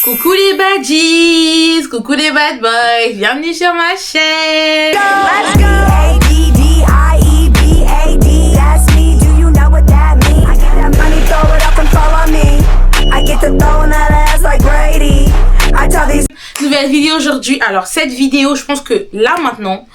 Coucou les baddies, coucou les bad boys, bienvenue sur ma chaîne. Let's go. A-D-D-I-E-B-A-D. That's me. Do you know what that means? I get that money, throw it up and follow me. I get to throwing that ass like Brady. I tell these. Nouvelle vidéo aujourd'hui. Alors cette vidéo, je pense que là maintenant,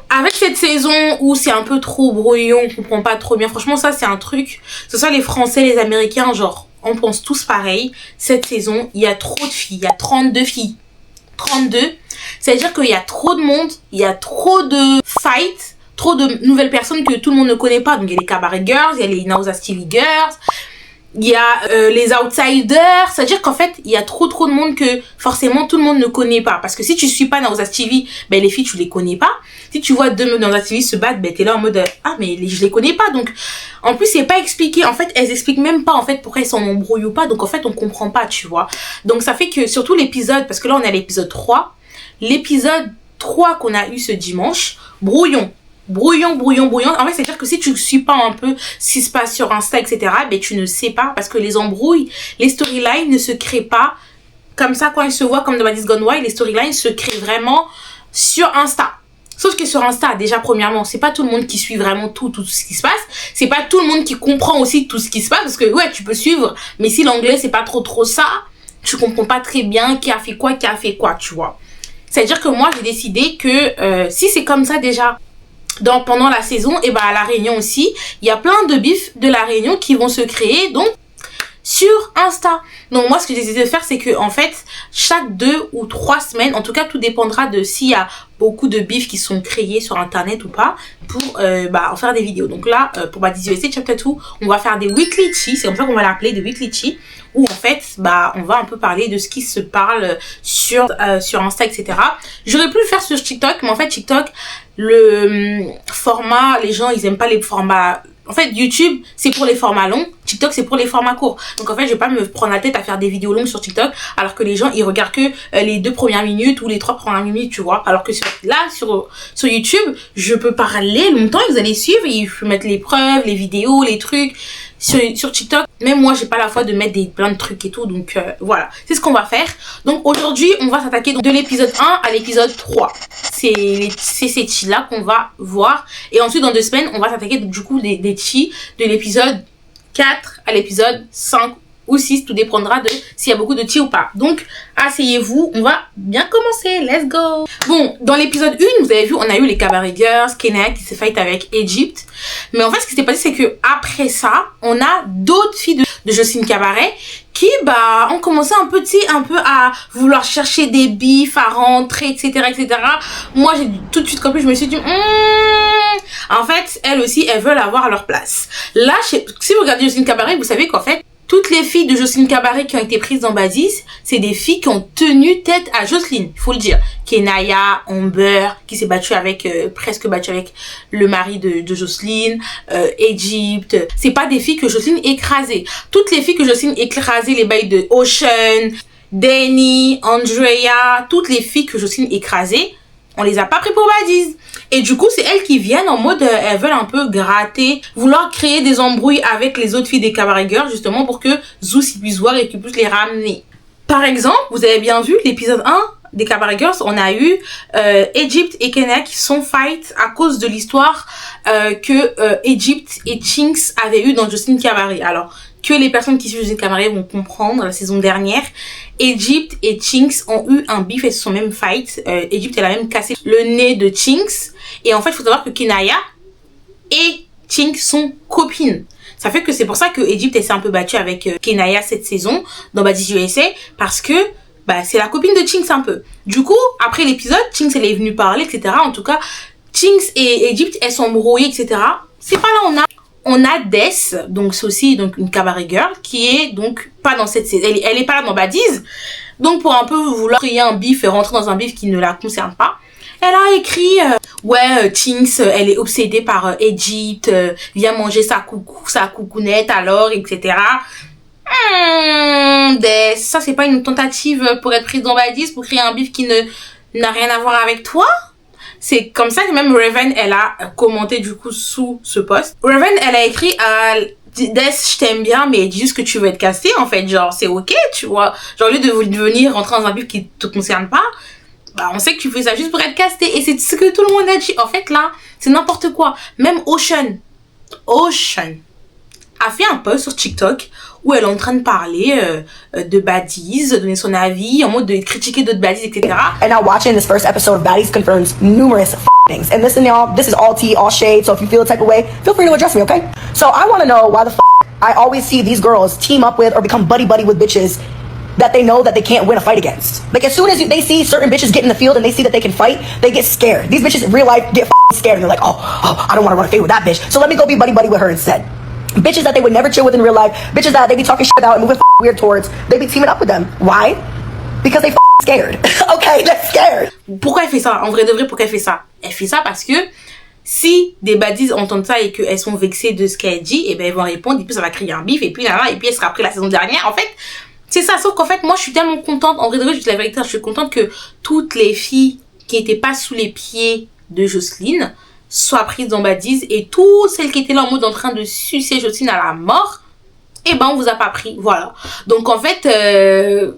avec cette saison où c'est un peu trop brouillon, on comprend pas trop bien. Franchement ça c'est un truc, que ce soit les Français, les Américains, genre on pense tous pareil. Cette saison, il y a trop de filles, il y a 32 filles. 32, c'est-à-dire qu'il y a trop de monde, il y a trop de fights, trop de nouvelles personnes que tout le monde ne connaît pas. Donc il y a les Cabaret Girls, il y a les Now That's TV Girls, il y a les Outsiders. C'est-à-dire qu'en fait, il y a trop de monde que forcément tout le monde ne connaît pas. Parce que si tu suis pas Now That's TV, ben les filles tu les connais pas. Si tu vois deux meufs dans Now That's TV se battre, ben t'es là en mode ah mais je les connais pas. Donc en plus c'est pas expliqué. En fait elles expliquent même pas en fait pourquoi elles s'en embrouillent ou pas. Donc en fait on comprend pas, tu vois. Donc ça fait que surtout l'épisode, parce que là on est à l'épisode 3. L'épisode 3 qu'on a eu ce dimanche, brouillon. En fait, c'est-à-dire que si tu ne suis pas un peu ce qui se passe sur Insta, etc., ben, tu ne sais pas, parce que les embrouilles, les storylines ne se créent pas comme ça quand ils se voient, comme dans Baddies Gone Wild. Les storylines se créent vraiment sur Insta. Sauf que sur Insta, déjà, premièrement, c'est pas tout le monde qui suit vraiment tout ce qui se passe. C'est pas tout le monde qui comprend aussi tout ce qui se passe, parce que, ouais, tu peux suivre, mais si l'anglais, c'est pas trop ça, tu comprends pas très bien qui a fait quoi, tu vois. C'est-à-dire que moi, j'ai décidé que, si c'est comme ça déjà, pendant la saison, et bah à la Réunion aussi, il y a plein de bifs de la Réunion qui vont se créer donc sur Insta. Donc moi ce que j'ai décidé de faire, c'est que en fait chaque 2 ou 3 semaines, en tout cas tout dépendra de s'il y a beaucoup de bifs qui sont créés sur internet ou pas, pour en faire des vidéos. Donc là pour Baddies USA Chapter 2, on va faire des weekly tea, c'est comme ça qu'on va l'appeler, des weekly tea, où en fait on va un peu parler de ce qui se parle sur Insta, etc. J'aurais pu le faire sur TikTok, mais en fait TikTok, le format, les gens ils aiment pas les formats. En fait YouTube c'est pour les formats longs, TikTok c'est pour les formats courts. Donc en fait je vais pas me prendre la tête à faire des vidéos longues sur TikTok, alors que les gens ils regardent que les 2 premières minutes ou les 3 premières minutes, tu vois. Alors que sur YouTube je peux parler longtemps et vous allez suivre, et je peux mettre les preuves, les vidéos, les trucs. Sur TikTok, même moi j'ai pas la foi de mettre plein de trucs et tout, donc voilà, c'est ce qu'on va faire. Donc aujourd'hui on va s'attaquer de l'épisode 1 à l'épisode 3. C'est ces tis là qu'on va voir, et ensuite dans 2 semaines on va s'attaquer du coup des tis de l'épisode 4 à l'épisode 5 ou 6, tout dépendra de s'il y a beaucoup de tis ou pas. Donc asseyez-vous, on va bien commencer, let's go. Bon, dans l'épisode 1 vous avez vu, on a eu les Cabaret Girls, Kenaya qui s'est fight avec Egypt. Mais en fait ce qui s'est passé, c'est que après ça on a d'autres filles de Jocelyne Cabaret qui ont commencé un peu à vouloir chercher des bifs, à rentrer, etc. Moi j'ai tout de suite compris, je me suis dit en fait elles aussi elles veulent avoir leur place. Là si vous regardez Jocelyne Cabaret, vous savez qu'en fait toutes les filles de Jocelyne Cabaret qui ont été prises dans Baddies, c'est des filles qui ont tenu tête à Jocelyne, il faut le dire. Kenaya, Amber, qui s'est presque battue avec le mari de Jocelyne, Egypt. C'est pas des filles que Jocelyne écrasait. Toutes les filles que Jocelyne écrasait, les bails de Ocean, Danny, Andrea, toutes les filles que Jocelyne écrasait, on les a pas pris pour Baddies. Et du coup, c'est elles qui viennent en mode, elles veulent un peu gratter, vouloir créer des embrouilles avec les autres filles des Cabaret Girls, justement pour que Zeus puisse voir et qu'il puisse les ramener. Par exemple, vous avez bien vu l'épisode 1 des Cabaret Girls, on a eu Egypt et Kenaya qui sont fight à cause de l'histoire que Egypt et Chinx avaient eu dans Jocelyne Cabaret. Alors que les personnes qui suivent Jocelyne Cabaret vont comprendre, la saison dernière, Egypt et Chinx ont eu un beef et se sont même fight. Egypt elle a même cassé le nez de Chinx, et en fait il faut savoir que Kenaya et Chinx sont copines. Ça fait que c'est pour ça que Egypt elle s'est un peu battue avec Kenaya cette saison dans Baddies USA, parce que c'est la copine de Chinx un peu. Du coup après l'épisode, Chinx elle est venue parler, etc. En tout cas Chinx et Egypt elles sont brouillées, etc. C'est pas là on a Des, donc c'est aussi donc une Cabaret Girl qui est donc pas dans cette saison, elle est pas là dans Baddies. Donc pour un peu vouloir créer un bif et rentrer dans un bif qui ne la concerne pas, elle a écrit Chinx elle est obsédée par Egypt, viens manger sa coucounette alors, etc. Des, ça c'est pas une tentative pour être prise dans Baddies, pour créer un bif qui n'a rien à voir avec toi? C'est comme ça que même Raven elle a commenté du coup sous ce post. Raven elle a écrit je t'aime bien, mais dis juste que tu veux être casté, en fait. Genre, c'est ok, tu vois. Genre, au lieu de venir rentrer dans un bif qui te concerne pas, bah, on sait que tu fais ça juste pour être casté. Et c'est ce que tout le monde a dit. En fait, là, c'est n'importe quoi. Même Ocean a fait un post sur TikTok où elle est en train de parler de baddies, donner son avis, en mode de critiquer d'autres baddies, etc. And now watching this first episode of Baddies confirms numerous things. And listen, y'all, this is all tea, all shade, so if you feel a type of way, feel free to address me, okay? So I want to know why the I always see these girls team up with or become buddy-buddy with bitches that they know that they can't win a fight against. Like, as soon as they see certain bitches get in the field and they see that they can fight, they get scared. These bitches in real life get scared and they're like, oh, I don't want to run a fight with that bitch, so let me go be buddy-buddy with her instead. Bitches that they would never chill with in real life, bitches that they be talking shit about and moving weird towards, they be teaming up with them. Why? Because they scared. Okay, they're scared. Pourquoi elle fait ça? En vrai de vrai, pourquoi elle fait ça? Elle fait ça parce que si des baddies entendent ça et qu'elles sont vexées de ce qu'elle dit, et ben elles vont répondre, et puis ça va créer un bif, et puis là, et puis elle sera après la saison dernière. En fait, c'est ça. Sauf qu'en fait, moi, je suis tellement contente. En vrai de vrai, je dis la vérité, je suis contente que toutes les filles qui étaient pas sous les pieds de Jocelyne soient prises dans baddies, et toutes celles qui étaient là en mode en train de sucer Jocelyne à la mort, et ben on vous a pas pris, voilà. Donc en fait,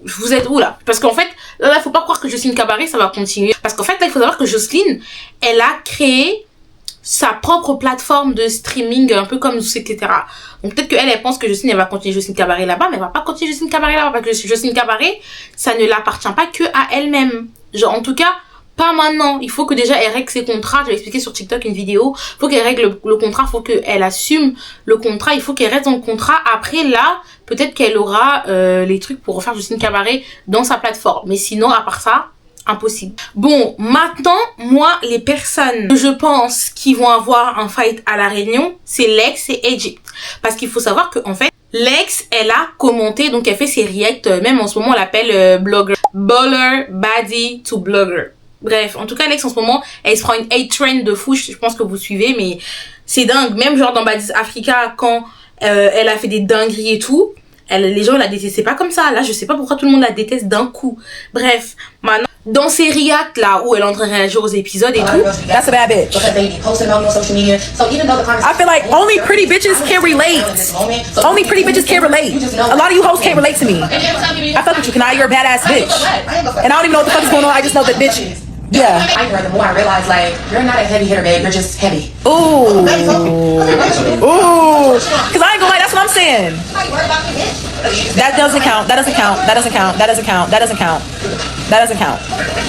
vous êtes où là? Parce qu'en fait, là, faut pas croire que Jocelyne Cabaret ça va continuer. Parce qu'en fait, là, il faut savoir que Jocelyne, elle a créé sa propre plateforme de streaming, un peu comme nous, etc. Donc peut-être qu'elle, elle pense que Jocelyne, elle va continuer Jocelyne Cabaret là-bas, mais elle va pas continuer Jocelyne Cabaret là-bas, parce que Jocelyne Cabaret, ça ne l'appartient pas que à elle-même. Genre, en tout cas, pas maintenant. Il faut que déjà elle règle ses contrats. J'avais expliqué sur TikTok une vidéo. Il faut qu'elle règle le contrat. Il faut qu'elle assume le contrat. Il faut qu'elle reste dans le contrat. Après, là, peut-être qu'elle aura les trucs pour refaire Jocelyne Cabaret dans sa plateforme. Mais sinon, à part ça, impossible. Bon, maintenant, moi, les personnes que je pense qui vont avoir un fight à La Réunion, c'est Lex et Egypt. Parce qu'il faut savoir que en fait, Lex, elle a commenté, donc elle fait ses reacts, même en ce moment, on l'appelle blogger. Baller, baddie to blogger. Bref, en tout cas, Lex, en ce moment, elle se prend une hate trend de fou. Je pense que vous suivez, mais c'est dingue. Même genre dans Baddies Africa, quand elle a fait des dingueries et tout, les gens la détestaient pas comme ça. Là, je sais pas pourquoi tout le monde la déteste d'un coup. Bref, maintenant, dans ses reacts là, où elle est en train de réagir aux épisodes et tout. That's a bad bitch. I feel like only pretty bitches can relate. Only pretty bitches can relate. A lot of you hoes can't relate to me. I fuck with you, Kanaya. You're a badass bitch. And I don't even know what the fuck is going on. I just know that bitch. Yeah. The more I realize, like, you're not a heavy hitter, babe. You're just heavy. Ooh. Ooh. Cause I ain't gonna lie, that's what I'm saying. That doesn't count. That doesn't count. That doesn't count. That doesn't count. That doesn't count. That doesn't count.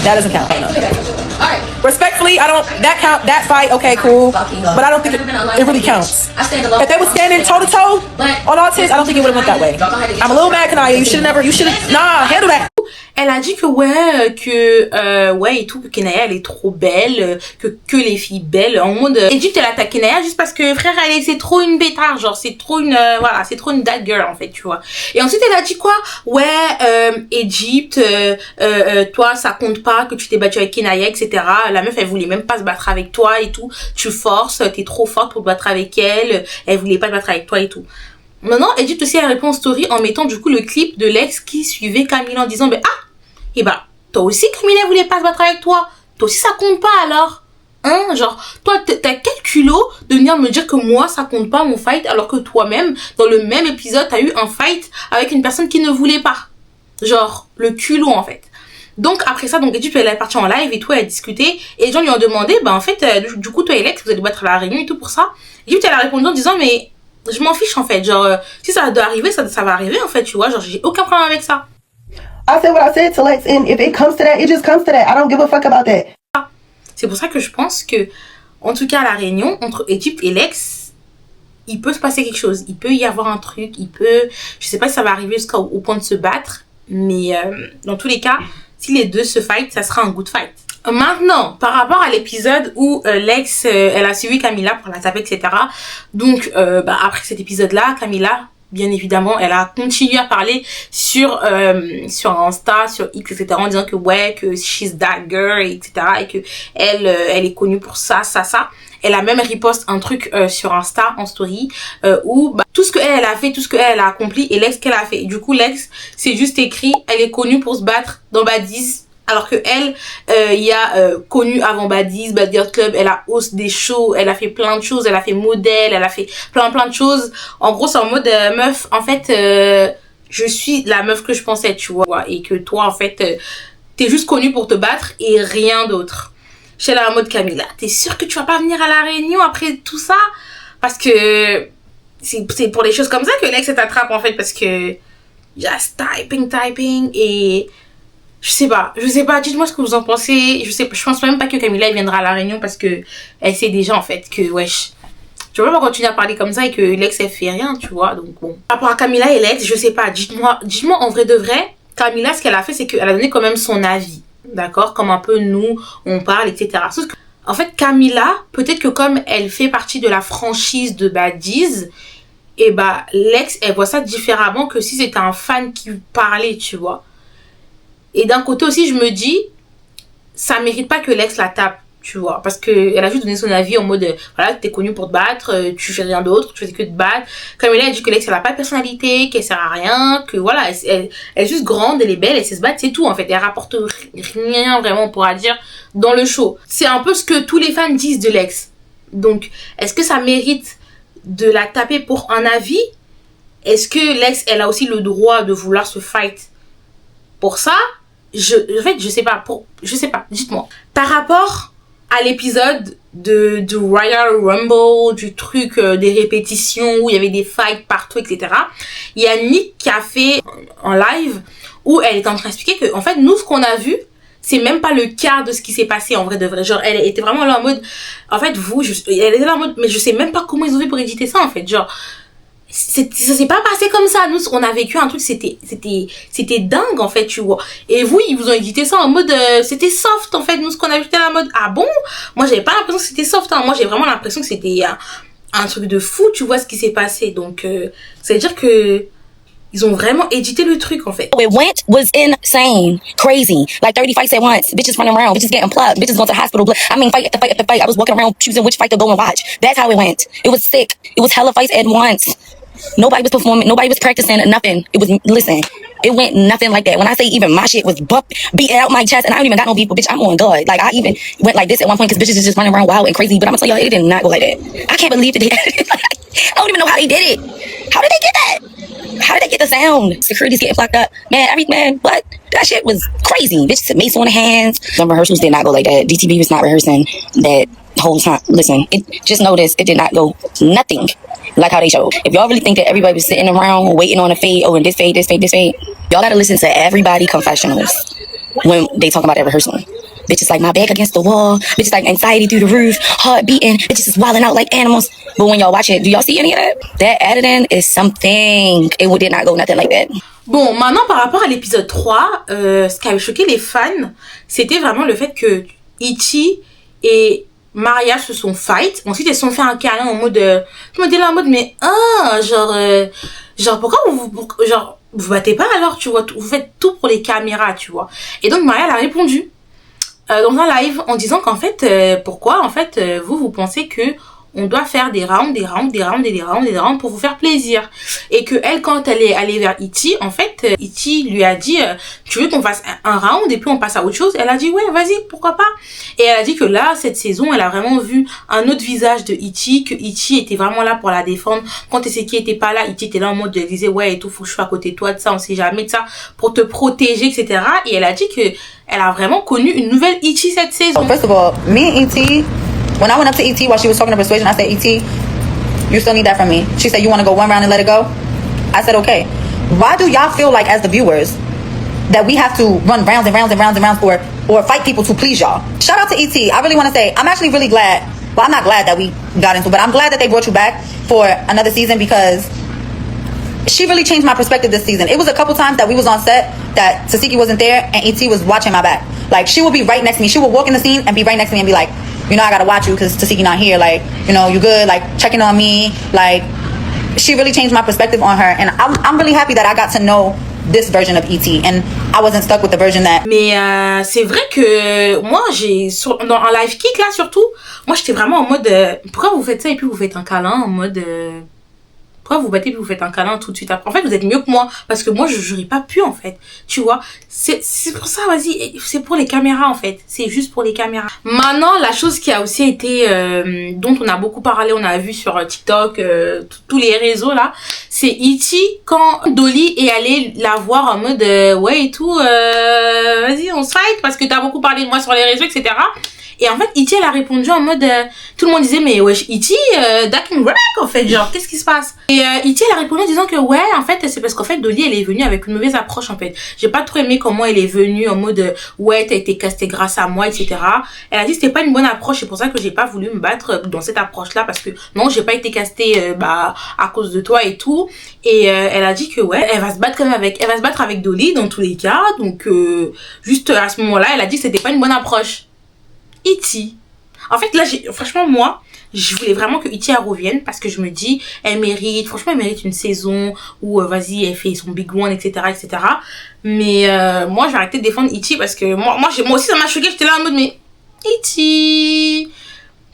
That doesn't count. No. Respectfully, I don't. That fight, okay, cool. But I don't think it really counts. If they were standing toe to toe on all tits, I don't think it would have went that way. I'm a little mad, Kanaya. You should have. Nah, handle that. Elle a dit que ouais et tout, que Kenaya elle est trop belle, que les filles belles, en mode Egypt elle attaque Kenaya juste parce que frère c'est trop une bêtard, genre c'est trop une voilà, c'est trop une bad girl en fait, tu vois. Et ensuite elle a dit quoi? Ouais, Egypt, toi ça compte pas que tu t'es battue avec Kenaya, etc. La meuf elle voulait même pas se battre avec toi et tout, tu forces, t'es trop forte pour te battre avec elle voulait pas se battre avec toi et tout. Maintenant, Egypt aussi elle répond en story en mettant du coup le clip de Lex qui suivait Camila en disant toi aussi Camila voulait pas se battre avec toi, toi aussi ça compte pas alors, hein, genre toi t'as quel culot de venir me dire que moi ça compte pas mon fight alors que toi-même dans le même épisode t'as eu un fight avec une personne qui ne voulait pas, genre le culot en fait. Donc après ça, donc Egypt elle est partie en live et tout, elle a discuté et les gens lui ont demandé en fait du coup toi et Lex vous allez battre à La Réunion et tout pour ça. Egypt elle a répondu en disant mais je m'en fiche en fait, genre si ça doit arriver ça va arriver en fait, tu vois, genre j'ai aucun problème avec ça. I said what I said to Lex, and if it comes to that, it just comes to that. I don't give a fuck about that. C'est pour ça que je pense que, en tout cas à La Réunion, entre Egypt et Lex, il peut se passer quelque chose. Il peut y avoir un truc, je sais pas si ça va arriver jusqu'au point de se battre, mais dans tous les cas, si les deux se fight, ça sera un good fight. Maintenant, par rapport à l'épisode où Lex, elle a suivi Camila pour la taper, etc. Donc, après cet épisode-là, Camila, bien évidemment, elle a continué à parler sur Insta, sur X, etc. en disant que ouais, que she's that girl, etc. et que elle est connue pour ça. Elle a même repost un truc sur Insta en story où tout ce qu'elle a fait, tout ce qu'elle a accompli et Lex qu'elle a fait. Du coup, Lex, c'est juste écrit, elle est connue pour se battre dans Baddies Alors que elle, il y a connu avant Baddies, Bad Girls Club, elle a hausse des shows, elle a fait plein de choses, elle a fait modèle, elle a fait plein de choses. En gros, c'est en mode meuf, en fait, je suis la meuf que je pensais, tu vois, et que toi, en fait, t'es juste connue pour te battre et rien d'autre. Chez la mode Camila, t'es sûre que tu vas pas venir à la réunion après tout ça? Parce que c'est pour les choses comme ça que l'ex t'attrape, en fait, parce que just typing et je sais pas, dites-moi ce que vous en pensez. Je pense même pas que Camila elle viendra à la réunion parce que elle sait déjà en fait que wesh, tu peux pas continuer à parler comme ça et que l'ex elle fait rien, tu vois. Donc bon, par rapport à Camila et l'ex, je sais pas, dites-moi en vrai de vrai, Camila ce qu'elle a fait c'est qu'elle a donné quand même son avis, d'accord, comme un peu nous on parle, etc. Sauf que, en fait Camila, peut-être que comme elle fait partie de la franchise de Baddies, et bah l'ex elle voit ça différemment que si c'était un fan qui parlait, tu vois. Et d'un côté aussi, je me dis, ça mérite pas que l'ex la tape, tu vois. Parce que elle a juste donné son avis en mode, voilà, t'es connue pour te battre, tu fais rien d'autre, tu fais que te battre. Comme elle a dit que l'ex, elle a pas de personnalité, qu'elle sert à rien, que voilà, elle est juste grande, elle est belle, elle sait se battre, c'est tout, en fait. Elle rapporte rien vraiment, on pourra dire, dans le show. C'est un peu ce que tous les fans disent de l'ex. Donc, est-ce que ça mérite de la taper pour un avis? Est-ce que l'ex, elle a aussi le droit de vouloir se fight pour ça? En fait, je sais pas, dites-moi. Par rapport à l'épisode du Royal Rumble, du truc des répétitions où il y avait des fights partout, etc. Il y a Nick qui a fait en live où elle était en train d'expliquer que, en fait, nous, ce qu'on a vu, c'est même pas le quart de ce qui s'est passé en vrai de vrai. Genre, elle était vraiment là en mode, en fait, elle était là en mode, mais je sais même pas comment ils ont fait pour éditer ça, en fait. Genre, ça s'est pas passé comme ça. Nous, on a vécu un truc, c'était dingue, en fait, tu vois. Et vous, ils vous ont édité ça en mode, c'était soft, en fait. Nous, ce qu'on a vu, c'était la mode, ah bon? Moi, j'avais pas l'impression que c'était soft, hein. Moi, j'ai vraiment l'impression que c'était un truc de fou, tu vois, ce qui s'est passé. Donc, ça veut dire que ils ont vraiment édité le truc, en fait. It went was insane, crazy. Like 30 fights at once, bitches running around, bitches getting plugged, bitches going to the hospital. I mean, fight after fight after fight. I was walking around choosing which fight to go and watch. That's how it went. It was sick. It was hella fights at once. Nobody was performing. Nobody was practicing. Nothing. It was, listen, it went nothing like that. When I say even my shit was beating out my chest, and I don't even got no beef, bitch, I'm on guard. Like, I even went like this at one point because bitches is just running around wild and crazy. But I'm gonna tell y'all, it did not go like that. I can't believe that they I don't even know how they did it. How did they get that? How did they get the sound? Security's getting flocked up. Man, what? That shit was crazy. Bitches had mace on the hands. The rehearsals did not go like that. DTV was not rehearsing that whole time. Listen, just know this, it did not go nothing like how they showed. If y'all really think that everybody was sitting around waiting on a fade, oh, and this fade, y'all gotta listen to everybody confessionals when they talk about their rehearsal. Bitches like my back against the wall. Bitches like anxiety through the roof. Heart beating. Bitches is wilding out like animals. But when y'all watch it, do y'all see any of that? That editing is something. It did not go nothing like that. Bon, maintenant par rapport à l'épisode 3, ce qui avait choqué les fans, c'était vraiment le fait que Ichi et Maria se sont fight. Ensuite, elles se sont fait un câlin en mode... je me dis là en mode, mais genre pourquoi vous battez pas alors, tu vois, vous faites tout pour les caméras, tu vois. Et donc Maria elle a répondu dans un live en disant qu'en fait, pourquoi en fait vous pensez que on doit faire des rounds pour vous faire plaisir. Et que elle, quand elle est allée vers Ichi, en fait, Ichi lui a dit, tu veux qu'on fasse un round et puis on passe à autre chose? Elle a dit, ouais, vas-y, pourquoi pas? Et elle a dit que là, cette saison, elle a vraiment vu un autre visage de Ichi, que Ichi était vraiment là pour la défendre. Quand Teseki était pas là, Ichi était là en mode, elle disait, ouais, et tout, faut que je sois à côté de toi, de ça, on sait jamais, de ça, pour te protéger, etc. Et elle a dit que elle a vraiment connu une nouvelle Ichi cette saison. First of all, me and E.T., when I went up to E.T. while she was talking to Persuasion, I said, E.T., you still need that from me. She said, you want to go one round and let it go? I said, okay. Why do y'all feel like, as the viewers, that we have to run rounds and rounds and rounds and rounds or fight people to please y'all? Shout out to E.T. I really want to say, I'm actually really glad. Well, I'm not glad that we got into it, but I'm glad that they brought you back for another season because she really changed my perspective this season. It was a couple times that we was on set that Tasiki wasn't there and E.T. was watching my back. Like, she would be right next to me. She would walk in the scene and be right next to me and be like, you know, I gotta watch you because Tasiki not here. Like, you know, you good? Like, checking on me. Like, she really changed my perspective on her. And I'm really happy that I got to know this version of E.T. and I wasn't stuck with the version that... Mais c'est vrai que moi, dans un live kick là surtout, moi j'étais vraiment en mode, pourquoi vous faites ça et puis vous faites un câlin en mode... pourquoi vous battez puis vous faites un câlin tout de suite après? En fait, vous êtes mieux que moi, parce que moi, j'aurais pas pu, en fait. Tu vois? C'est pour ça, vas-y, c'est pour les caméras, en fait. C'est juste pour les caméras. Maintenant, la chose qui a aussi été, dont on a beaucoup parlé, on a vu sur TikTok, tous les réseaux, là, c'est E.T. quand Dolly est allée la voir en mode, ouais et tout, vas-y, on se fight, parce que t'as beaucoup parlé de moi sur les réseaux, etc. Et en fait, E.T. elle a répondu en mode, tout le monde disait, mais wesh, E.T., that can work, en fait, genre, qu'est-ce qui se passe? Et E.T. elle a répondu en disant que, ouais, en fait, c'est parce qu'en fait, Dolly, elle est venue avec une mauvaise approche, en fait. J'ai pas trop aimé comment elle est venue en mode, ouais, t'as été castée grâce à moi, etc. Elle a dit que c'était pas une bonne approche, c'est pour ça que j'ai pas voulu me battre dans cette approche-là, parce que, non, j'ai pas été castée, à cause de toi et tout. Et elle a dit que, ouais, elle va se battre avec Dolly, dans tous les cas, donc, juste à ce moment-là, elle a dit que c'était pas une bonne approche. E.T. En fait, là, franchement, moi, je voulais vraiment que E.T. elle revienne parce que je me dis, franchement, elle mérite une saison où, vas-y, elle fait son big one, etc., etc. Mais, moi, je vais arrêter de défendre E.T. parce que moi aussi, ça m'a choqué. J'étais là en mode, mais, E.T.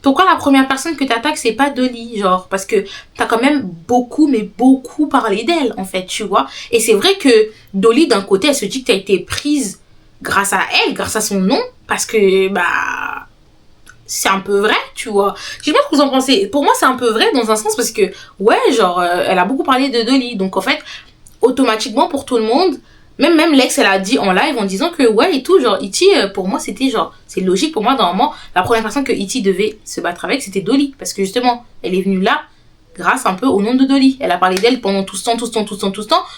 Pourquoi la première personne que t'attaques, c'est pas Dolly, genre? Parce que t'as quand même beaucoup, mais beaucoup parlé d'elle, en fait, tu vois. Et c'est vrai que Dolly, d'un côté, elle se dit que t'as été prise grâce à elle, grâce à son nom, parce que, c'est un peu vrai, tu vois. Je sais pas ce que vous en pensez. Pour moi, c'est un peu vrai dans un sens parce que, ouais, genre, elle a beaucoup parlé de Dolly. Donc, en fait, automatiquement, pour tout le monde, même l'ex, elle a dit en live en disant que, ouais, et tout, genre, E.T., pour moi, c'était genre, c'est logique pour moi, normalement, la première personne que E.T. devait se battre avec, c'était Dolly. Parce que, justement, elle est venue là, grâce un peu au nom de Dolly. Elle a parlé d'elle pendant tout ce temps,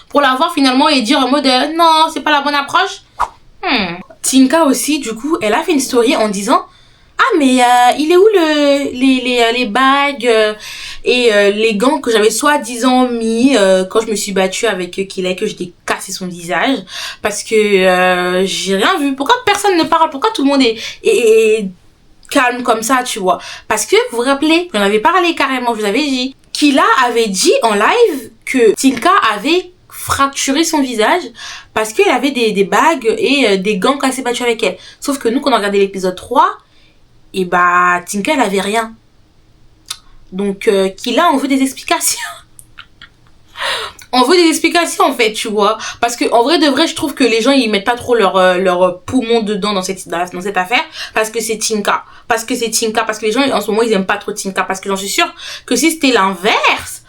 pour la voir finalement et dire en mode, non, c'est pas la bonne approche. Tinka aussi, du coup, elle a fait une story en disant, ah mais il est où les bagues et les gants que j'avais soi-disant mis quand je me suis battue avec Kilay, que je t'ai cassé son visage parce que j'ai rien vu. Pourquoi personne ne parle? Pourquoi tout le monde est calme comme ça, tu vois? Parce que vous vous rappelez, j'en avais parlé carrément, je vous avais dit, Kila avait dit en live que Tinka avait fracturé son visage parce qu'elle avait des bagues et des gants quand elle s'est battue avec elle. Sauf que nous, quand on a regardé l'épisode 3, et Tinka, elle avait rien. Donc, Kila, on veut des explications. On veut des explications, en fait, tu vois. Parce que, en vrai de vrai, je trouve que les gens, ils mettent pas trop leur poumon dedans dans cette affaire. Parce que c'est Tinka. Parce que les gens, en ce moment, ils aiment pas trop Tinka. Parce que j'en suis sûre que si c'était l'inverse,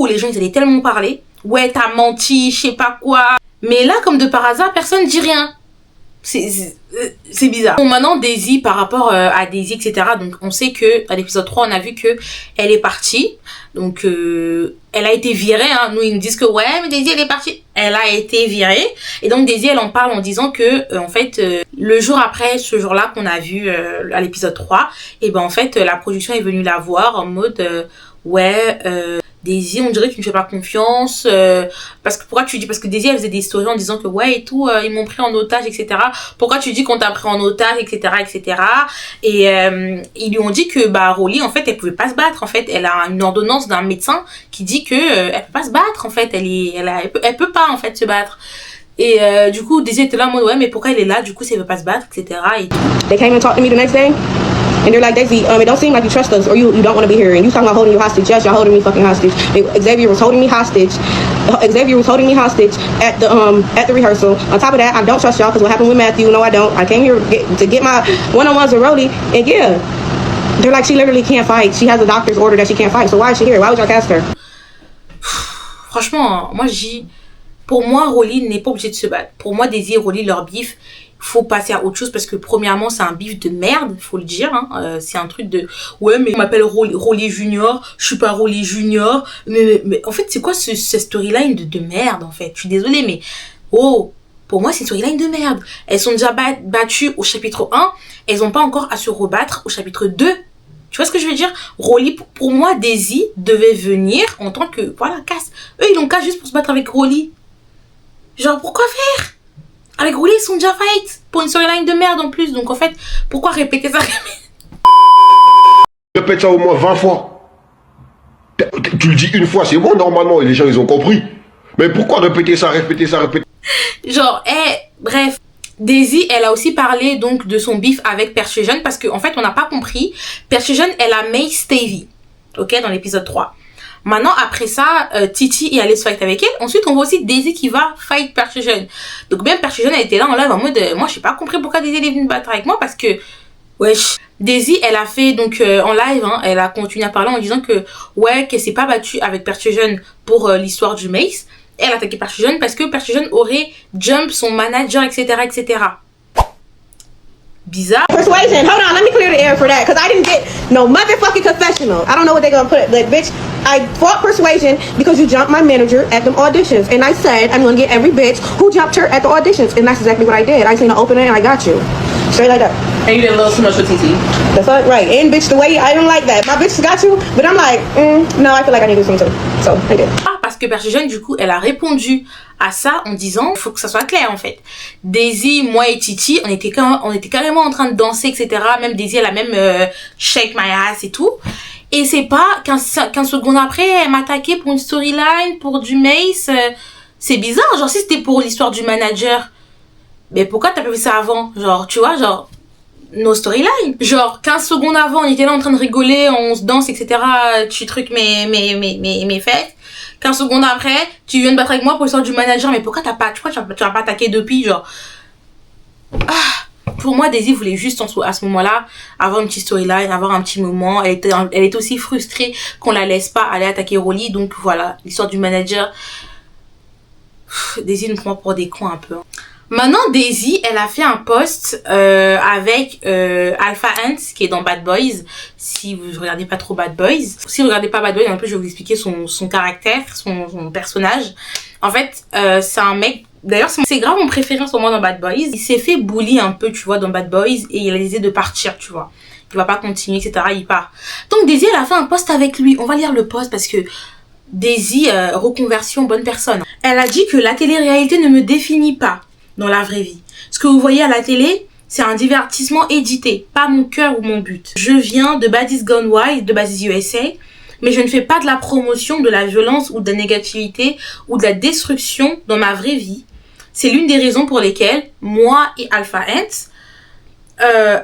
les gens, ils allaient tellement parler. Ouais, t'as menti, je sais pas quoi. Mais là, comme de par hasard, personne dit rien. C'est bizarre. Bon, maintenant, Daisy, par rapport à Daisy, etc. Donc, on sait que, à l'épisode 3, on a vu que elle est partie. Donc, elle a été virée, hein. Nous, ils nous disent que, ouais, mais Daisy, elle est partie. Elle a été virée. Et donc, Daisy, elle en parle en disant que, en fait, le jour après, ce jour-là qu'on a vu à l'épisode 3, et en fait, la production est venue la voir en mode, Daisy, on dirait que tu ne fais pas confiance, parce que Daisy, elle faisait des stories en disant que ouais et tout, ils m'ont pris en otage, etc. Pourquoi tu dis qu'on t'a pris en otage, etc., etc. Et ils lui ont dit que Rolly, en fait, elle pouvait pas se battre. En fait, elle a une ordonnance d'un médecin qui dit que elle peut pas se battre. En fait, elle peut pas en fait se battre. Et du coup, Daisy était là en mode ouais, mais pourquoi elle est là? Du coup, si elle veut pas se battre, etc. Et tout. They came and talked to me the next day. And they're like, Daisy, it don't seem like you trust us or you don't want to be here. And you talking about holding you hostage. Yes, y'all holding me fucking hostage. Xavier was holding me hostage. Xavier was holding me hostage at the rehearsal. On top of that, I don't trust y'all because what happened with Matthew, no I don't. I came here to get my one-on-ones with Rhodey. And yeah, they're like, she literally can't fight. She has a doctor's order that she can't fight. So why is she here? Why would y'all cast her? Franchement, moi je dis, pour moi, Rolly n'est pas obligé de se battre. Pour moi, Daisy et Rolly, leur bif, faut passer à autre chose parce que premièrement c'est un bif de merde, faut le dire, hein. C'est un truc de ouais mais on m'appelle Rolly Junior, je suis pas Rolly Junior, mais en fait c'est quoi ce storyline de merde en fait? Je suis désolée mais pour moi c'est une storyline de merde. Elles sont déjà battues au chapitre 1, elles ont pas encore à se rebattre au chapitre 2. Tu vois ce que je veux dire? Rolly, pour moi Daisy devait venir en tant que casse. Eux ils l'ont casse juste pour se battre avec Rolly. Genre pourquoi faire? Avec Rolly, ils sont déjà fight pour une storyline de merde en plus. Donc en fait, pourquoi répéter ça? Répète ça au moins 20 fois. Tu le dis une fois, c'est bon normalement. Et les gens, ils ont compris. Mais pourquoi répéter ça? Genre, bref. Daisy, elle a aussi parlé donc de son bif avec Persuasion. Parce qu'en fait, on n'a pas compris. Persuasion, elle a May Stavey. Ok, dans l'épisode 3. Maintenant, après ça, Titi est allée se fight avec elle. Ensuite, on voit aussi Daisy qui va fight Persuasion. Donc même Persuasion, elle était là en live en mode, moi, j'ai pas compris pourquoi Daisy est venue battre avec moi parce que, wesh. Daisy, elle a fait, donc, en live, hein, elle a continué à parler en disant que, ouais, qu'elle s'est pas battue avec Persuasion pour l'histoire du Mace. Elle a attaqué Persuasion parce que Persuasion aurait jump son manager, etc., etc. Bizarre. Persuasion, hold on, let me clear the air for that, because I didn't get no motherfucking confessional. I don't know what they're gonna put, like, bitch, I fought Persuasion because you jumped my manager at them auditions, and I said I'm gonna get every bitch who jumped her at the auditions, and that's exactly what I did. I seen an opening and I got you. Straight like that. And you did a little too much with TT. The fuck? Right. And bitch, the way, I don't like that. My bitch got you, but I'm like, no, I feel like I need to do something too. So, I did. Parce que Persuasion, du coup, elle a répondu à ça en disant, faut que ça soit clair en fait. Daisy, moi et Titi, on était carrément en train de danser, etc. Même Daisy, elle a même shake my ass et tout. Et c'est pas 15 secondes après, elle m'attaquait pour une storyline, pour du Mace. C'est bizarre, genre si c'était pour l'histoire du manager, mais pourquoi t'as pas fait ça avant? Genre, tu vois, genre, no storyline. Genre, 15 secondes avant, on était là en train de rigoler, on se danse, etc. Tu trucs mes fêtes. 15 secondes après, tu viens de battre avec moi pour l'histoire du manager, mais pourquoi tu vas pas attaqué depuis, genre. Ah, pour moi, Daisy voulait juste, à ce moment-là, avoir une petite storyline, avoir un petit moment. Elle était aussi frustrée qu'on la laisse pas aller attaquer Rolly, donc voilà, l'histoire du manager. Daisy nous prend pour des cons un peu. Maintenant, Daisy, elle a fait un post avec Alpha Ant, qui est dans Bad Boys. Si vous regardez pas trop Bad Boys. Si vous regardez pas Bad Boys, un peu, je vais vous expliquer son caractère, son personnage. En fait, c'est un mec... D'ailleurs, c'est grave mon préféré en ce moment dans Bad Boys. Il s'est fait bully un peu, tu vois, dans Bad Boys. Et il a décidé de partir, tu vois. Il va pas continuer, etc. Il part. Donc, Daisy, elle a fait un post avec lui. On va lire le post parce que... Daisy, reconversion, bonne personne. Elle a dit que la télé-réalité ne me définit pas dans la vraie vie. Ce que vous voyez à la télé, c'est un divertissement édité, pas mon cœur ou mon but. Je viens de Baddies Gone Wild, de Baddies USA, mais je ne fais pas de la promotion de la violence ou de la négativité ou de la destruction dans ma vraie vie. C'est l'une des raisons pour lesquelles moi et Alpha Ant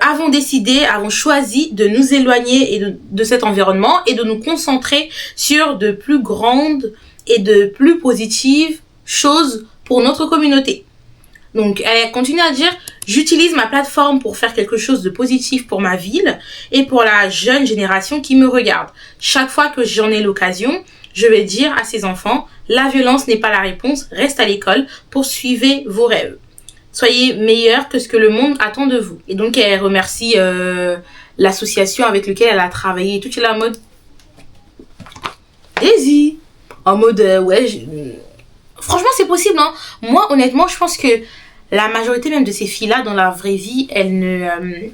avons choisi de nous éloigner de cet environnement et de nous concentrer sur de plus grandes et de plus positives choses pour notre communauté. Donc, elle continue à dire « J'utilise ma plateforme pour faire quelque chose de positif pour ma ville et pour la jeune génération qui me regarde. Chaque fois que j'en ai l'occasion, je vais dire à ces enfants « La violence n'est pas la réponse, reste à l'école, poursuivez vos rêves. Soyez meilleurs que ce que le monde attend de vous. » Et donc, elle remercie l'association avec laquelle elle a travaillé et tout. Elle est en mode « Daisy !» En mode franchement, c'est possible, hein. Moi, honnêtement, je pense que la majorité même de ces filles-là, dans la vraie vie, elles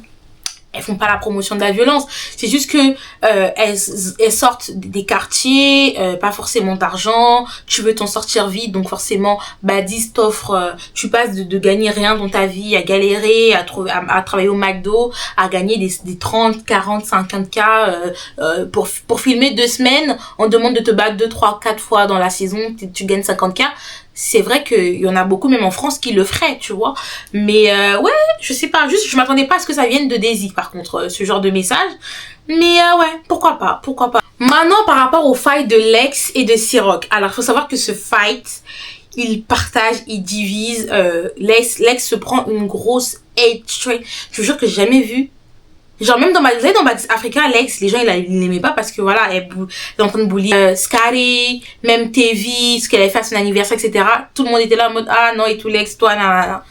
font pas la promotion de la violence. C'est juste que elles sortent des quartiers, pas forcément d'argent. Tu veux t'en sortir vite, donc forcément, Baddies t'offre. Tu passes de gagner rien dans ta vie, à galérer, à travailler au McDo, à gagner des 30, 40, 50K pour filmer 2 semaines. On demande de te battre 2, 3, 4 fois dans la saison, tu gagnes 50K. C'est vrai qu'il y en a beaucoup, même en France, qui le feraient, tu vois. Mais ouais, je sais pas, juste je m'attendais pas à ce que ça vienne de Daisy, par contre, ce genre de message. Mais ouais, pourquoi pas. Maintenant, par rapport au fight de Lex et de Ciroc. Alors, il faut savoir que ce fight, il partage, il divise. Lex se prend une grosse hate train. Je vous jure que j'ai jamais vu. Genre même dans Baddies Africa, Lex, les gens ils l'aimaient pas parce que voilà, elle est en train de bully Scary, même TV, ce qu'elle avait fait à son anniversaire, etc. Tout le monde était là en mode ah non et tout Lex, toi nanana.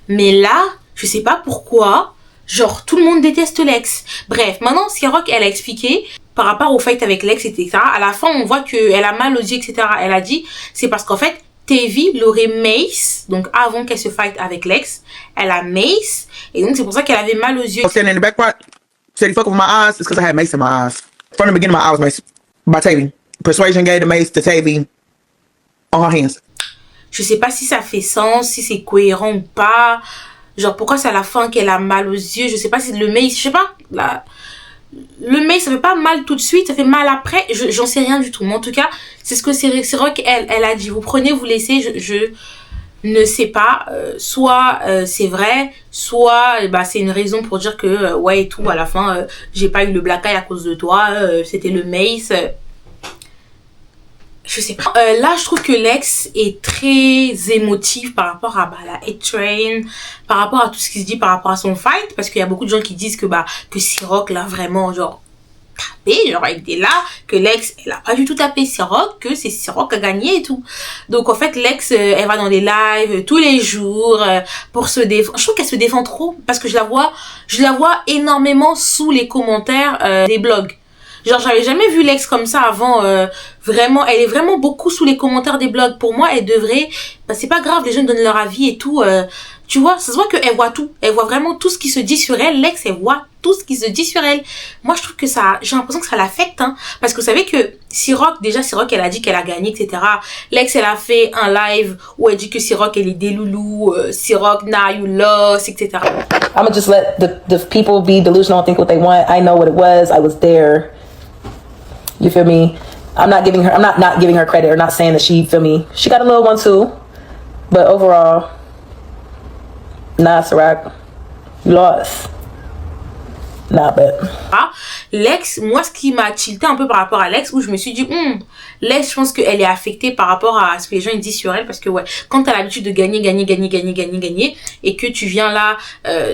Mais là, je sais pas pourquoi, genre tout le monde déteste Lex. Bref, maintenant Ciroc elle a expliqué par rapport au fight avec Lex, etc. À la fin on voit qu'elle a mal aux yeux, etc. Elle a dit c'est parce qu'en fait TV l'aurait mace, donc avant qu'elle se fight avec Lex, elle a mace et donc c'est pour ça qu'elle avait mal aux yeux. Standing in the back part, said he fuck with my eyes. It's because I had mace in my eyes. From the beginning, my eye was maced by Tavy. Persuasion gave the mace to Tavy on her hands. Je sais pas si ça fait sens, si c'est cohérent ou pas. Genre pourquoi c'est à la fin qu'elle a mal aux yeux. Je sais pas si le mace, je sais pas. Le mace ça fait pas mal tout de suite, ça fait mal après. J'en sais rien du tout. Mais en tout cas, c'est ce que Ciroc elle a dit. Vous prenez, vous laissez. Je ne sais pas, soit c'est vrai, soit c'est une raison pour dire que ouais et tout à la fin j'ai pas eu le black eye à cause de toi, c'était le mace. je sais pas. Là, je trouve que Lex est très émotive par rapport à la hate train, par rapport à tout ce qui se dit par rapport à son fight, parce qu'il y a beaucoup de gens qui disent que que Ciroc l'a vraiment genre tapé, genre il était là, que Lex elle a pas du tout tapé Ciroc, que c'est Ciroc qui a gagné et tout. Donc en fait Lex elle va dans des lives tous les jours pour se défendre. Je trouve qu'elle se défend trop parce que je la vois énormément sous les commentaires des blogs. Genre j'avais jamais vu Lex comme ça avant, vraiment elle est vraiment beaucoup sous les commentaires des blogs. Pour moi elle devrait, c'est pas grave, les gens donnent leur avis et tout, tu vois, ça se voit qu'elle voit tout, elle voit vraiment tout ce qui se dit sur elle. Lex elle voit tout ce qui se dit sur elle. Moi je trouve que ça, j'ai l'impression que ça l'affecte, hein, parce que vous savez que Ciroc elle a dit qu'elle a gagné, etc. Lex elle a fait un live où elle dit que Ciroc elle est des loulous, Ciroc nah you lost, etc. I'ma just let the people be delusional and think what they want. I know what it was. I was there. You feel me? I'm not giving her credit or not saying that she, feel me, she got a little one too. But overall, nah, Ciroc, you lost. Nah, but. Lex, moi ce qui m'a tilté un peu par rapport à Lex, où je me suis dit, Lex, je pense qu'elle est affectée par rapport à ce que les gens ils disent sur elle, parce que ouais, quand t'as l'habitude de gagner, et que tu viens là,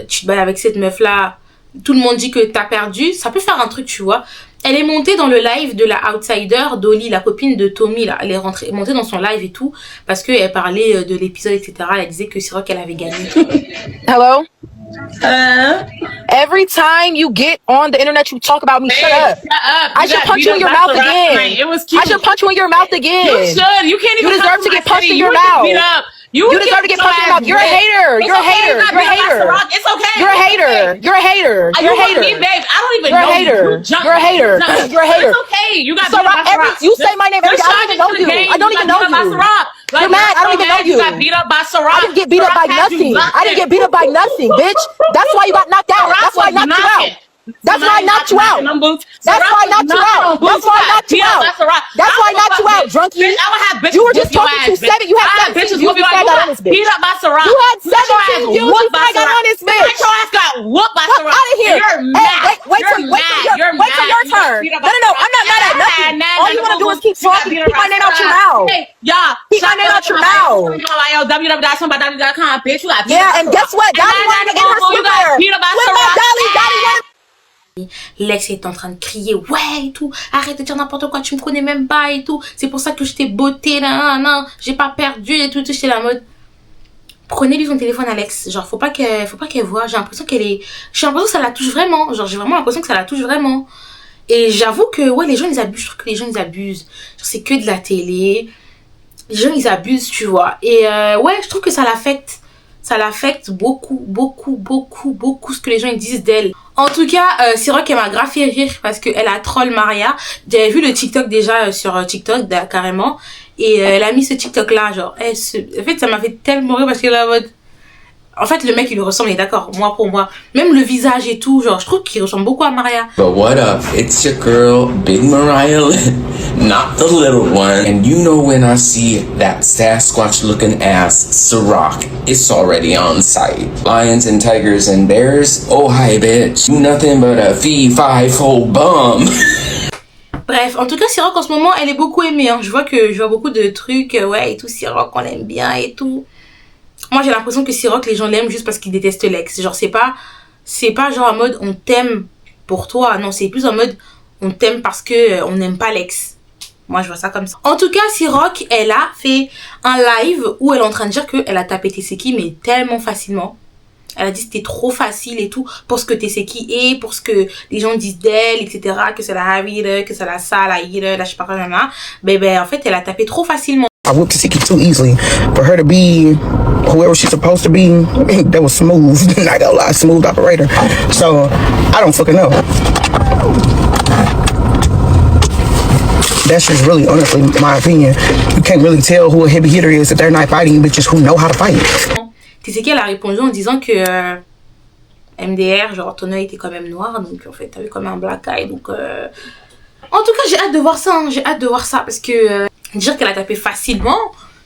tu te bats avec cette meuf là, tout le monde dit que t'as perdu, ça peut faire un truc, tu vois. Elle est montée dans le live de la outsider, Dolly, la copine de Tommy, là. Elle est montée dans son live et tout, parce qu'elle parlait de l'épisode, etc. Elle disait que Ciroc, elle avait gagné. Hello? Every time you get on the internet, you talk about me. Shut up. I should punch you in your mouth again. It was cute. I should punch you in your mouth again. You should. You can't even. You deserve to get punched in your mouth. You deserve to get punched in your mouth. You're a hater. You're a hater. You're a hater. It's okay. You're a hater. You're a hater. You're a hater. Me, babe. I don't even You're know a hater. you. You're a hater. You're a hater. It's okay. You got So you say my name every day. I don't even know you. I don't even know you. You're mad. I don't even know you. You got beat up by Ciroc. I didn't get beat up by nothing. I didn't get beat up by nothing, bitch. That's why you got knocked out. That's why I knocked you out. That's why I knocked you out. That's why I knocked you out. That's why I knocked you out. That's why I knocked you out, drunkie. You were just talking to 7. You had 17 views before I got on this bitch. Beat up by Ciroc. You had 17 views before I got on this bitch. Your ass got whooped by Ciroc. Fuck out of here. You're mad. Wait till your turn. No, I'm not mad at nothing. All you wanna do is keep talking. Keep my name out your mouth. Y'all, keep my name out your mouth. www.somebody.com, bitch. You got yeah, and guess what? Daddy wanted to get her swimwear. Beat up by Daddy wanted. Lex est en train de crier ouais et tout, arrête de dire n'importe quoi, tu me connais même pas et tout, c'est pour ça que je t'ai botté, non, j'ai pas perdu et tout, j'étais la mode. Prenez lui son téléphone, Alex, genre faut pas qu'elle voit, j'ai l'impression que ça la touche vraiment, genre j'ai vraiment l'impression que ça la touche vraiment. Et j'avoue que ouais, les gens ils abusent, je trouve que les gens ils abusent, genre c'est que de la télé, les gens ils abusent, tu vois. Et ouais, je trouve que ça l'affecte beaucoup ce que les gens ils disent d'elle. En tout cas, Ciroc elle m'a grave fait rire parce qu'elle a troll Maria. J'avais vu le TikTok déjà sur TikTok carrément, et elle a mis ce TikTok là, genre en fait ça m'a fait tellement rire parce que la mode, en fait le mec il lui ressemble, et d'accord, pour moi même le visage et tout, genre je trouve qu'il ressemble beaucoup à Maria. But what up, it's your girl Big Mariah, not the little one, and you know when I see that Sasquatch looking ass Ciroc, it's already on site. Lions and tigers and bears, oh hi bitch, you nothing but a fee-fi-fo bum. Bref, en tout cas Ciroc en ce moment elle est beaucoup aimée, hein. Je vois beaucoup de trucs, ouais et tout, Ciroc on l'aime bien et tout. Moi j'ai l'impression que Ciroc les gens l'aiment juste parce qu'ils détestent Lex, genre c'est pas genre en mode on t'aime pour toi, non, c'est plus en mode on t'aime parce que on n'aime pas Lex. Moi je vois ça comme ça. En tout cas Ciroc elle a fait un live où elle est en train de dire qu'elle a tapé Tesséki mais tellement facilement. Elle a dit c'était trop facile et tout pour ce que Tesséki est, pour ce que les gens disent d'elle, etc. Que c'est la hater, que c'est la sale hater, là je sais pas quoi, ben en fait elle a tapé trop facilement. I whooped Tesséki too easily. For her to be whoever she's supposed to be, that was smooth. Not gonna lie, smooth operator. So I don't fucking know. That's just really, honestly, my opinion. You can't really tell who a heavy hitter is if they're not fighting bitches who know how to fight. Tesséki elle a répondu en disant que MDR, genre ton œil était quand même noir, donc en fait t'avais comme un black eye, donc en tout cas j'ai hâte de voir ça, hein. J'ai hâte de voir ça parce que dire qu'elle a tapé facilement,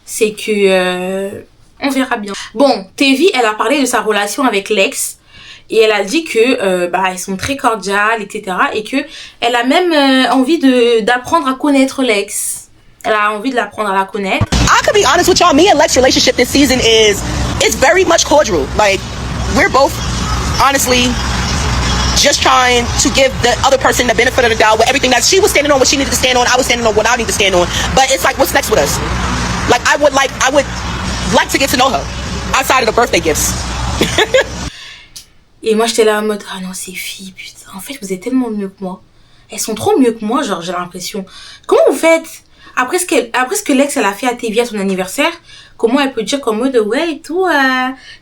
c'est que on verra bien. Bon, Tevi elle a parlé de sa relation avec Lex et elle a dit que ils sont très cordiales, etc. et que elle a même envie d'apprendre à connaître Lex. Elle a envie de l'apprendre à la connaître. I could be honest with y'all, me and Lex's relationship this season it's very much cordial. Like, we're both honestly just trying to give the other person the benefit of the doubt with everything that she was standing on, what she needed to stand on, I was standing on what I need to stand on. But it's like, what's next with us? Like, I would like to get to know her outside of the birthday gifts. Et moi j'étais là en mode, ah non, ces filles, putain, en fait vous êtes tellement mieux que moi. Elles sont trop mieux que moi, genre j'ai l'impression. Comment vous faites? Après ce que Lex elle a fait à TV à son anniversaire, comment elle peut dire qu'en mode ouais et tout,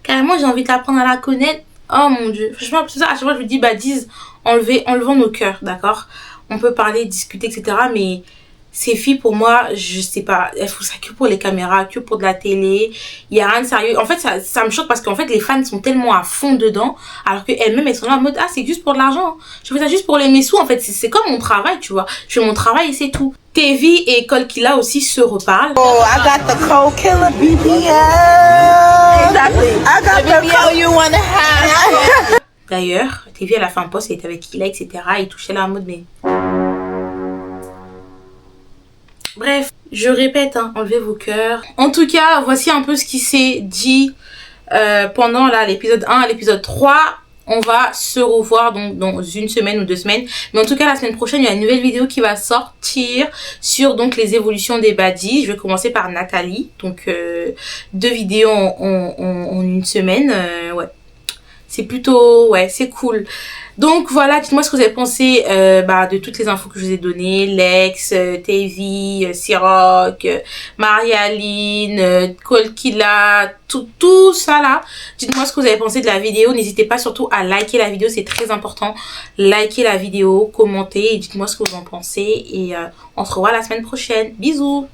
carrément j'ai envie de l'apprendre à la connaître. Oh mon dieu, franchement c'est ça, à chaque fois je me dis bah Diz, enlevons nos cœurs, d'accord? On peut parler, discuter, etc. Mais ces filles pour moi, je sais pas, elles font ça que pour les caméras, que pour de la télé, il y a rien de sérieux. En fait ça me choque parce qu'en fait les fans sont tellement à fond dedans, alors qu'elles-mêmes elles sont là en mode ah c'est juste pour de l'argent, je fais ça juste pour les mes sous en fait, c'est comme mon travail tu vois, je fais mon travail et c'est tout. Tevi et Cole Killa aussi se reparlent. Oh, I got the Cole Killa BBL. Exactly. I got the BBL you wanna have. D'ailleurs, Tevi elle a fait un post, elle était avec Killa, etc. Et il touchait là en mode mais... Bref, je répète, hein, enlevez vos cœurs. En tout cas, voici un peu ce qui s'est dit pendant l'épisode 1 à l'épisode 3. On va se revoir donc dans une semaine ou 2 semaines. Mais en tout cas, la semaine prochaine, il y a une nouvelle vidéo qui va sortir sur donc les évolutions des baddies. Je vais commencer par Nathalie. Donc 2 vidéos en une semaine. Ouais. C'est plutôt... Ouais, c'est cool. Donc voilà, dites-moi ce que vous avez pensé de toutes les infos que je vous ai données. Lex, Tevi, Ciroc, Marie-Aline, Cole Killa, tout ça là. Dites-moi ce que vous avez pensé de la vidéo. N'hésitez pas surtout à liker la vidéo, c'est très important. Likez la vidéo, commentez et dites-moi ce que vous en pensez. Et on se revoit la semaine prochaine. Bisous!